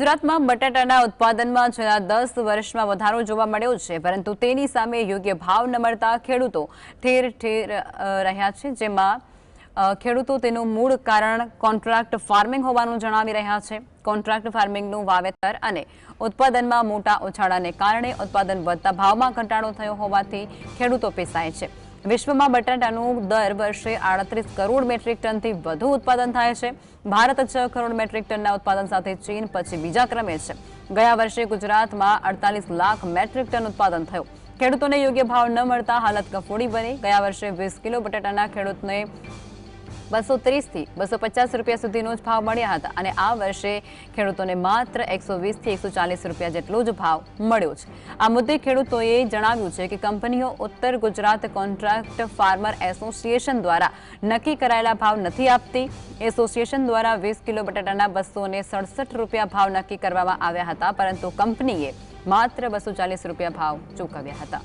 ગુજરાતમાં બટાટાના ઉત્પાદનમાં છેલ્લા 10 વર્ષમાં વધારો જોવા મળ્યો છે, પરંતુ તેની સામે યોગ્ય ભાવ ન મળતા ખેડૂતો ઠેર ઠેર રહ્યા છે, જેમાં ખેડૂતો તેનું મૂળ કારણ કોન્ટ્રાક્ટ ફાર્મિંગ હોવાનું જણાવી રહ્યા છે। કોન્ટ્રાક્ટ ફાર્મિંગનું વાવેતર અને ઉત્પાદનમાં મોટા ઉછાળાને કારણે ઉત્પાદન વધતા ભાવમાં ઘટાડો થયો હોવાથી ખેડૂતો પીસાય છે। વિશ્વમાં બટાટાનું દર વર્ષે 38 કરોડ મેટ્રિક ટનથી વધુ ઉત્પાદન થાય છે। ભારત 6 કરોડ મેટ્રિક ટનના ઉત્પાદન સાથે ચીન પછી બીજા ક્રમે છે। ગયા વર્ષે ગુજરાતમાં 48 લાખ મેટ્રિક ટન ઉત્પાદન થયું। ખેડૂતોને યોગ્ય ભાવ ન મળતા હાલત કફોડી બની। ગયા વર્ષે 20 કિલો બટાટાના ખેડૂતને 230 થી 250 રૂપિયા સુધીનો જ ભાવ મળ્યા હતા અને આ વર્ષે ખેડૂતોને માત્ર 120 થી 140 રૂપિયા જેટલો જ ભાવ મળ્યો છે। આ મુદ્દે ખેડૂતોએ જણાવ્યું છે કે કંપનીઓ ઉત્તર ગુજરાત કોન્ટ્રાક્ટ ફાર્મર એસોસિએશન દ્વારા નક્કી કરાયેલા ભાવ નથી આપતી। એસોસિએશન દ્વારા 20 કિલો બટાટાના 267 રૂપિયા ભાવ નક્કી કરવામાં આવ્યા હતા, પરંતુ કંપનીએ માત્ર 240 રૂપિયા ભાવ ચૂકવ્યા હતા।